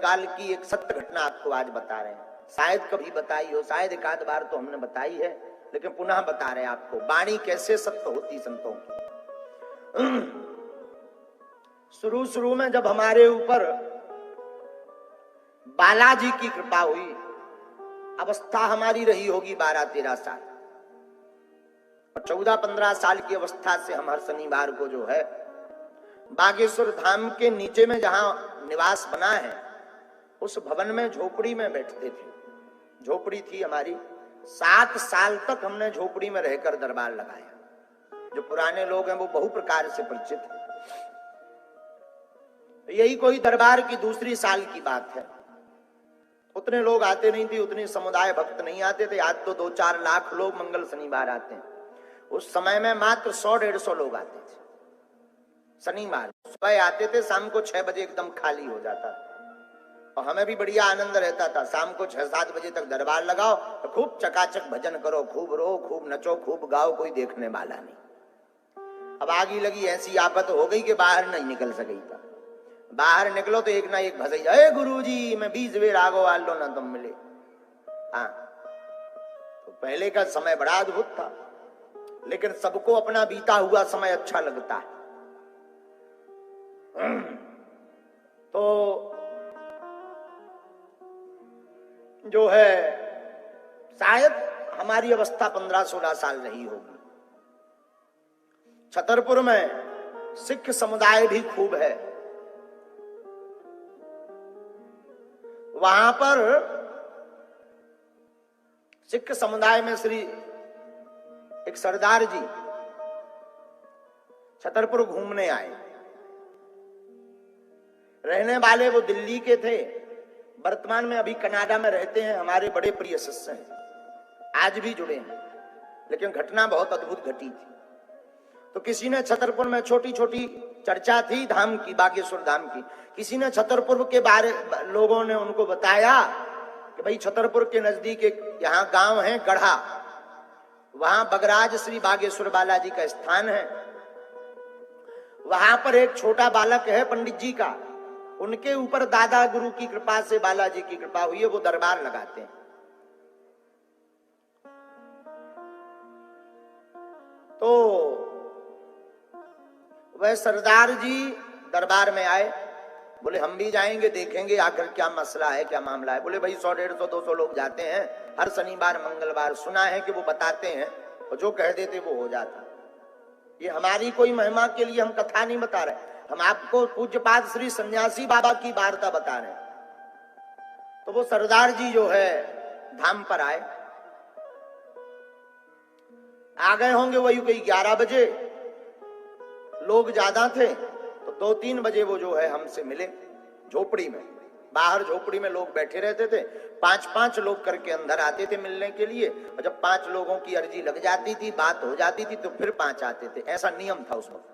काल की एक सत्य घटना आपको आज बता रहे हैं। शायद कभी बताई हो, शायद एक आध बार तो हमने बताई है, लेकिन पुनः बता रहे हैं आपको वाणी कैसे सत्य होती संतों की। शुरू में जब हमारे ऊपर बालाजी की कृपा हुई, अवस्था हमारी रही होगी 12-13 साल, और 14-15 साल की अवस्था से हम हर शनिवार को जो है बागेश्वर धाम के नीचे में जहां निवास बना है उस भवन में झोपड़ी में बैठते थे। झोपड़ी थी हमारी, 7 साल तक हमने झोपड़ी में रहकर दरबार लगाया। जो पुराने लोग हैं वो बहु प्रकार से परिचित हैं। यही कोई दरबार की दूसरी साल की बात है। उतने लोग आते नहीं थे, उतने समुदाय भक्त नहीं आते थे। आज तो 2-4 लाख लोग मंगल शनिवार आते हैं। उस समय में मात्र 100-150 लोग आते थे शनिवार। सुबह आते थे, शाम को 6 बजे एकदम खाली हो जाता था। और हमें भी बढ़िया आनंद रहता था। शाम को 6-7 बजे तक दरबार लगाओ तो खूब चकाचक भजन करो, खूब रो, खूब नचो, खूब गाओ, कोई देखने वाला नहीं। अब आगी लगी ऐसी आफत हो गई कि बाहर नहीं निकल सकी था। बाहर निकलो तो एक ना एक भसैया, अरे गुरुजी मैं 20 बेर आगो आल लो ना तुम मिले। हाँ, तो पहले का समय बड़ा अद्भुत था, लेकिन सबको अपना बीता हुआ समय अच्छा लगता है। तो जो है शायद हमारी अवस्था 15-16 साल रही होगी। छतरपुर में सिख समुदाय भी खूब है। वहां पर सिख समुदाय में श्री एक सरदार जी छतरपुर घूमने आए। रहने वाले वो दिल्ली के थे, वर्तमान में अभी कनाडा में रहते हैं। हमारे बड़े प्रिय शिष्य हैं, आज भी जुड़े हैं। लेकिन घटना बहुत अद्भुत घटी थी। तो किसी ने छतरपुर में छोटी छोटी चर्चा थी धाम की, बागेश्वर धाम की। किसी ने छतरपुर के बारे लोगों ने उनको बताया कि भाई छतरपुर के नजदीक एक यहाँ गांव है गढ़ा, वहां बगराज श्री बागेश्वर बालाजी का स्थान है। वहां पर एक छोटा बालक है पंडित जी का, उनके ऊपर दादा गुरु की कृपा से बालाजी की कृपा हुई है, वो दरबार लगाते हैं। तो वह सरदार जी दरबार में आए, बोले हम भी जाएंगे, देखेंगे आखिर क्या मसला है, क्या मामला है। बोले भाई 100-150-200 लोग जाते हैं हर शनिवार मंगलवार, सुना है कि वो बताते हैं और जो कह देते वो हो जाता। ये हमारी कोई महिमा के लिए हम कथा नहीं बता रहे, हम आपको पूज्यपाद श्री सन्यासी बाबा की वार्ता बता रहे हैं। तो वो सरदार जी जो है धाम पर आए, आ गए होंगे वही कोई 11 बजे, लोग ज्यादा थे तो 2-3 बजे वो जो है हमसे मिले झोपड़ी में। बाहर झोपड़ी में लोग बैठे रहते थे, 5-5 लोग करके अंदर आते थे मिलने के लिए। और जब 5 लोगों की अर्जी लग जाती थी, बात हो जाती थी, तो फिर 5 आते थे। ऐसा नियम था उस वक्त।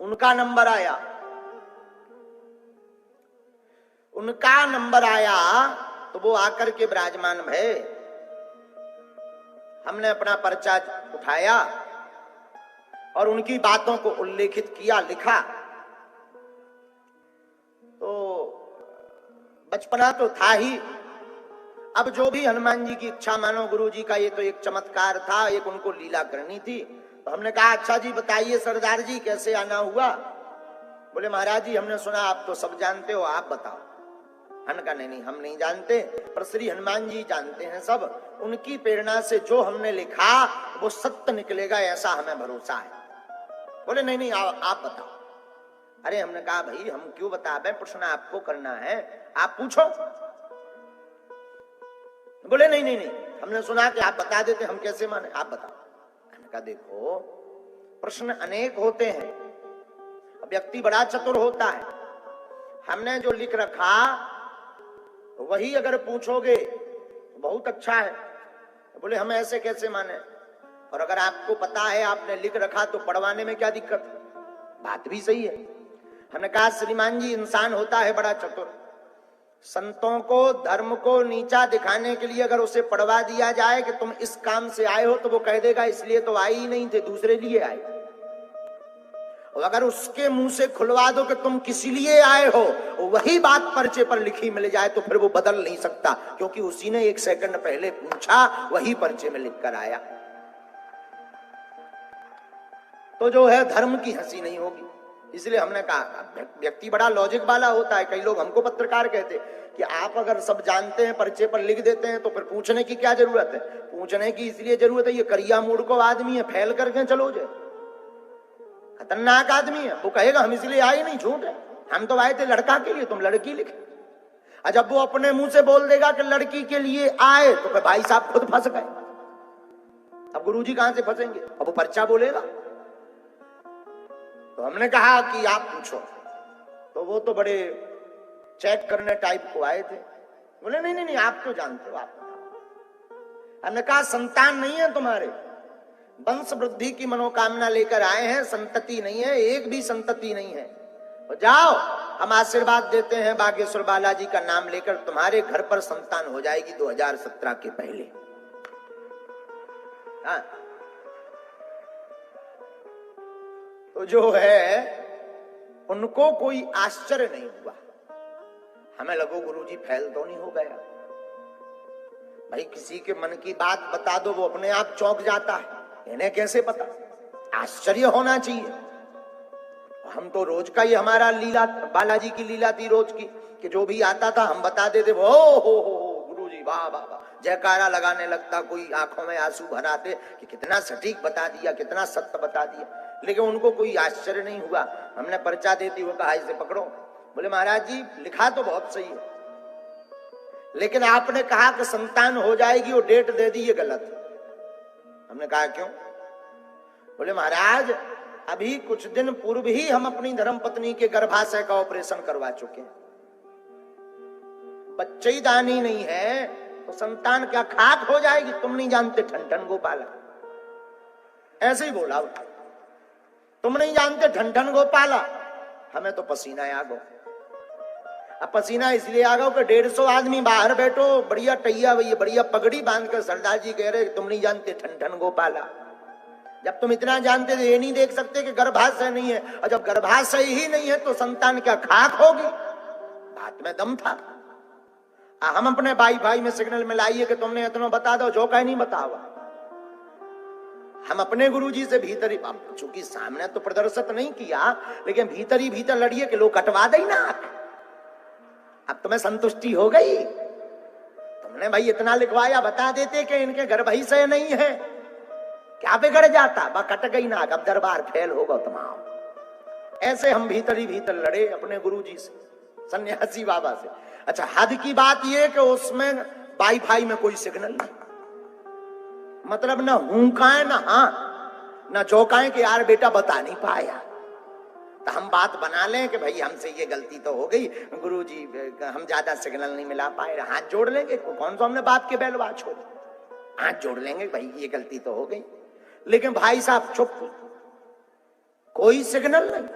उनका नंबर आया, तो वो आकर के विराजमान भये। हमने अपना पर्चा उठाया और उनकी बातों को उल्लेखित किया, लिखा। तो बचपना तो था ही, अब जो भी हनुमान जी की इच्छा मानो, गुरु जी का ये तो एक चमत्कार था, एक उनको लीला करनी थी। तो हमने कहा अच्छा जी बताइए सरदार जी कैसे आना हुआ। बोले महाराज जी हमने सुना आप तो सब जानते हो, आप बताओ। हमने कहा नहीं हम नहीं जानते, पर श्री हनुमान जी जानते हैं सब। उनकी प्रेरणा से जो हमने लिखा वो सत्य निकलेगा, ऐसा हमें भरोसा है। बोले नहीं आप बताओ। अरे हमने कहा भाई हम क्यों बताएं, प्रश्न आपको करना है, आप पूछो। बोले नहीं हमने सुना कि आप बता देते, हम कैसे माने, आप बताओ। हमने कहा देखो प्रश्न अनेक होते हैं, व्यक्ति बड़ा चतुर होता है। हमने जो लिख रखा वही अगर पूछोगे तो बहुत अच्छा है। बोले हम ऐसे कैसे माने, और अगर आपको पता है आपने लिख रखा तो पढ़वाने में क्या दिक्कत है, बात भी सही है। हमने कहा श्रीमान जी इंसान होता है बड़ा चतुर, संतों को धर्म को नीचा दिखाने के लिए अगर उसे पढ़वा दिया जाए कि तुम इस काम से आए हो, तो वो कह देगा इसलिए तो आए ही नहीं थे, दूसरे लिए आए। और अगर उसके मुंह से खुलवा दो कि तुम किस लिए आए हो, वही बात पर्चे पर लिखी मिल जाए तो फिर वो बदल नहीं सकता, क्योंकि उसी ने 1 सेकंड पहले पूछा, वही पर्चे में लिख कर आया। तो जो है धर्म की हंसी नहीं होगी। इसलिए हमने कहा व्यक्ति बड़ा लॉजिक वाला होता है। कई लोग हमको पत्रकार कहते कि आप अगर सब जानते हैं पर्चे पर लिख देते हैं तो फिर पूछने की क्या जरूरत है। पूछने की इसलिए जरूरत है, ये करिया मूड को आदमी है, फैल करके चलो जाए, खतरनाक आदमी है। वो कहेगा हम इसलिए आए नहीं, झूठ है, हम तो आए थे लड़का के लिए, तुम लड़की लिखे। और जब वो अपने मुंह से बोल देगा कि लड़की के लिए आए तो फिर भाई साहब खुद फंस गए। अब गुरुजी कहां से फंसेंगे, अब वो पर्चा बोलेगा। तो हमने कहा कि आप पूछो, तो वो तो बड़े चेक करने टाइप को आए थे। बोले नहीं नहीं नहीं, आप तो जानते हो, आप बताओ। हमने कहा संतान नहीं है तुम्हारे, वंश वृद्धि की मनोकामना लेकर आए हैं, संतति नहीं है, एक भी संतति नहीं है। तो जाओ, हम आशीर्वाद देते हैं बागेश्वर बालाजी का नाम लेकर, तुम्हारे घर पर संतान हो जाएगी 2017 के पहले। हाँ। तो जो है उनको कोई आश्चर्य नहीं हुआ। हमें लगो गुरुजी फैल तो नहीं हो गया। भाई किसी के मन की बात बता दो, वो अपने आप चौंक जाता है, इन्हें कैसे पता। आश्चर्य होना चाहिए। हम तो रोज का ही हमारा लीला, बालाजी की लीला थी रोज की, कि जो भी आता था हम बता देते, वो हो गुरुजी वाह वाह वाह, जयकारा लगाने लगता, कोई आंखों में आंसू भर आते कि कितना सटीक बता दिया, कितना सत्य बता दिया। लेकिन उनको कोई आश्चर्य नहीं हुआ। हमने पर्चा देती हुए कहा इसे पकड़ो। बोले महाराज जी लिखा तो बहुत सही है, लेकिन आपने कहा कि संतान हो जाएगी, वो डेट दे दी, ये गलत। हमने कहा क्यों? बोले महाराज अभी कुछ दिन पूर्व ही हम अपनी धर्मपत्नी के गर्भाशय का ऑपरेशन करवा चुके हैं, बच्चे ही दानी नहीं है तो संतान क्या खाक हो जाएगी? तुम नहीं जानते ठन गोपाला, ऐसे ही बोला। तुम नहीं जानते ठन गोपाला, हमें तो पसीना आ गो। अब पसीना इसलिए आ गो कि 150 आदमी बाहर बैठो, बढ़िया टैया भैया, बढ़िया पगड़ी बांध कर सरदार जी कह रहे तुम नहीं जानते ठन गोपाला। जब तुम इतना जानते तो ये नहीं देख सकते कि गर्भाशय नहीं है, और जब गर्भाशय ही नहीं है तो संतान क्या खाक होगी? बात में दम था। हम अपने भाई में सिग्नल मिलाइए कि तुमने इतना बता दो, जो कहीं नहीं बतावा। हम अपने गुरुजी से भीतर ही, चूंकि सामने तो प्रदर्शित नहीं किया, लेकिन भीतर ही भीतर लड़िए कि लोग कटवा दे ना। अब तुम्हें संतुष्टि हो गई? तुमने भाई इतना लिखवाया, बता देते कि इनके गर्भाशय नहीं है, क्या बिगड़ जाता? बा कट गई ना, अब दरबार फेल होगा तमाम। ऐसे हम भीतर ही भीतर लड़े अपने गुरुजी से, सन्यासी बाबा से। अच्छा, हद की बात यह कि उसमें वाईफाई में कोई सिग्नल नहीं, मतलब ना हुंकाए ना हाँ ना चौकाए कि यार बेटा बता नहीं पाया। तो हम बात बना लें कि भाई हमसे ये गलती तो हो गई गुरुजी, हम ज्यादा सिग्नल नहीं मिला पाए, हाथ जोड़ लेंगे। कौन सा हमने बाप के बैलवा छोड़े, हाथ जोड़ लेंगे भाई ये गलती तो हो गई। लेकिन भाई साहब चुप, कोई सिग्नल नहीं।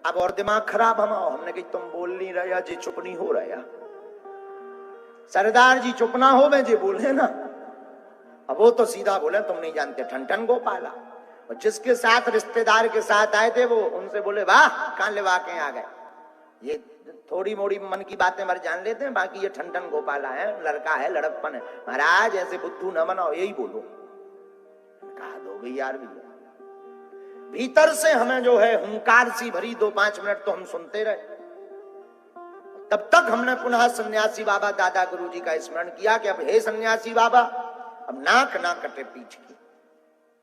अब और दिमाग खराब हमने कही तुम बोल नहीं रहा जी, चुप नहीं हो रहा। सरदार जी चुप ना हो, मैं जी बोले ना। अब वो तो सीधा बोले तुम नहीं जानते ठन गोपाला। और जिसके साथ रिश्तेदार के साथ आए थे वो उनसे बोले वाह कहां लेवा के आ गए। ये थोड़ी मोड़ी मन की बातें मर जान लेते हैं, बाकी ये ठन गोपाला है, लड़का है, लड़कपन है। महाराज ऐसे बुद्धू न बनाओ, यही बोलो। कहा दो गई यार भैया। भीतर से हमें जो है हुंकार सी भरी 2-5 मिनट तो हम सुनते रहे। तब तक हमने पुनः सन्यासी बाबा दादा गुरुजी का स्मरण किया कि अब हे सन्यासी बाबा, अब नाक ना कटे पीठ की,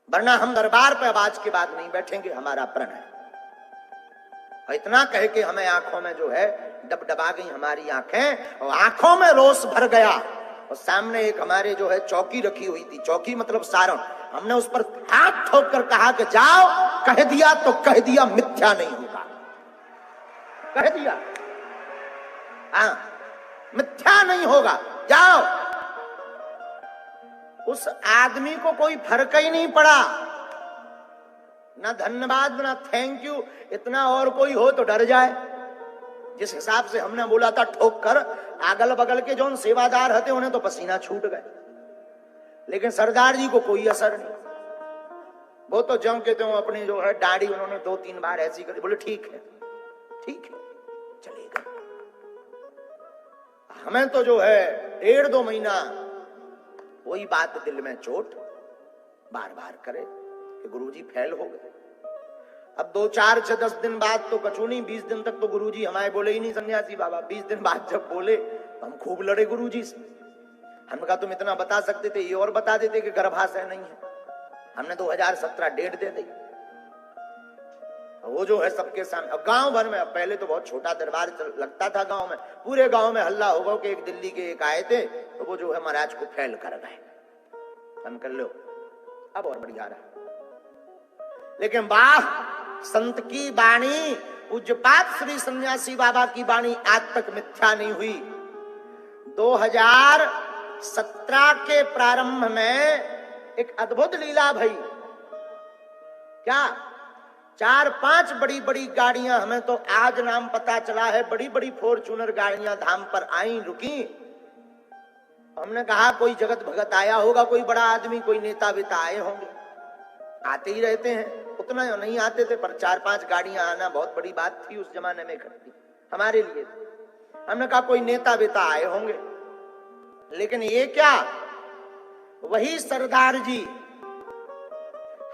वरना हम दरबार पे अब आज के बाद नहीं बैठेंगे, हमारा प्रण है। और इतना कह के हमें आंखों में जो है डबडबा गई हमारी आंखें, और आंखों में रोष भर गया। और सामने एक हमारे जो है चौकी रखी हुई थी, चौकी मतलब सारण, हमने उस पर हाथ ठोक कर कहा कि जाओ, कह दिया तो कह दिया, मिथ्या नहीं होगा। कह दिया हाँ, मिथ्या नहीं होगा, जाओ। उस आदमी को कोई फर्क ही नहीं पड़ा, ना धन्यवाद ना थैंक यू, इतना और कोई हो तो डर जाए। जिस हिसाब से हमने बोला था ठोक कर, अगल बगल के जो सेवादार हते उन्हें तो पसीना छूट गए, लेकिन सरदार जी को कोई असर नहीं। वो तो ज्यों के त्यों अपनी जो है दाढ़ी उन्होंने 2-3 बार ऐसी करी, बोले ठीक है चलेगा। हमें तो जो है 1.5-2 महीना वही बात दिल में चोट बार बार करे कि गुरुजी फेल हो गए। अब 2-4-6-10 दिन बाद तो कछु नहीं, 20 दिन तक तो गुरुजी हमारे बोले ही नहीं सन्यासी बाबा। 20 दिन बाद जब बोले तो हम खूब लड़े गुरुजी से। हमने कहा तुम इतना बता सकते थे, ये और बता देते कि गर्भाशय नहीं है। हमने 2017 डेट दे दी। वो जो है सबके सामने, अब गांव भर में, अब पहले तो बहुत छोटा दरबार लगता था गांव में, पूरे गांव में हल्ला होगा कि एक दिल्ली के एक आए थे तो वो जो है महाराज को फेल कर गए। हम कर लो अब और बढ़िया रहा। लेकिन वाह, संत की वाणी, पूज्यपाद श्री सन्यासी बाबा की वाणी आज तक मिथ्या नहीं हुई। 2017 के प्रारंभ में एक अद्भुत लीला भई। क्या 4-5 बड़ी बड़ी गाड़ियां, हमें तो आज नाम पता चला है, बड़ी बड़ी फॉर्च्यूनर गाड़ियां धाम पर आई, रुकी। हमने कहा कोई जगत भगत आया होगा, कोई बड़ा आदमी, कोई नेता वेता आए होंगे। आते ही रहते हैं, उतना नहीं आते थे पर 4-5 गाड़ियां आना बहुत बड़ी बात थी उस जमाने में इकट्ठी हमारे लिए। हमने कहा कोई नेता वेता आए होंगे, लेकिन ये क्या, वही सरदार जी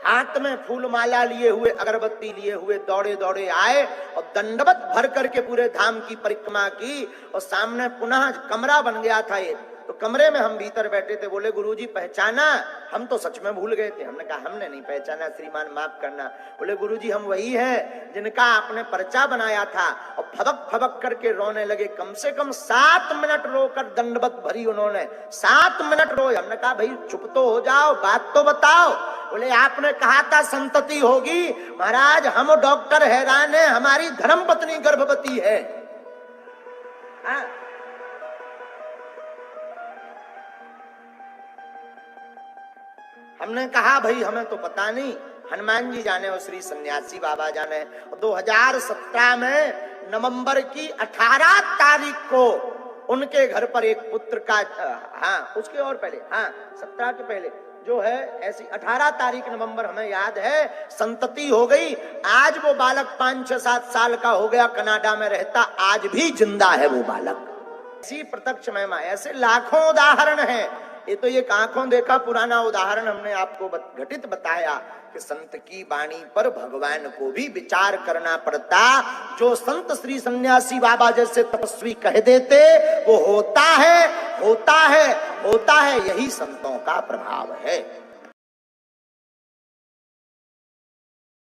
हाथ में फूल माला लिए हुए, अगरबत्ती लिए हुए दौड़े दौड़े आए और दंडवत भर करके पूरे धाम की परिक्रमा की। और सामने पुनः कमरा बन गया था ये, तो कमरे में हम भीतर बैठे थे। बोले गुरुजी पहचाना? हम तो सच में भूल गए थे। हमने कहा हमने नहीं पहचाना श्रीमान, माफ करना। बोले गुरुजी हम वही हैं जिनका आपने पर्चा बनाया था। और फबक फबक करके रोने लगे। कम से कम 7 मिनट रोकर दंडवत भरी उन्होंने, 7 मिनट रोए। हमने कहा भाई चुप तो हो जाओ, बात तो बताओ। बोले आपने कहा था संतति होगी। महाराज हम डॉक्टर हैरान है, हमारी धर्मपत्नी गर्भवती है। हमने कहा भाई हमें तो पता नहीं, हनुमान जी जाने और श्री सन्यासी बाबा जाने। 2017 में नवंबर की 18 तारीख को उनके घर पर एक पुत्र का, उसके और पहले, 17 के पहले जो है ऐसी 18 तारीख नवंबर हमें याद है, संतति हो गई। आज वो बालक 5-6-7 साल का हो गया, कनाडा में रहता, आज भी जिंदा है वो बालक। ऐसी प्रत्यक्ष महिमा, ऐसे लाखों उदाहरण हैं। ये तो एक आंखों देखा पुराना उदाहरण हमने आपको घटित बताया कि संत की वाणी पर भगवान को भी विचार करना पड़ता। जो संत श्री सन्यासी बाबा जैसे तपस्वी कह देते वो होता है, होता है, होता है। यही संतों का प्रभाव है।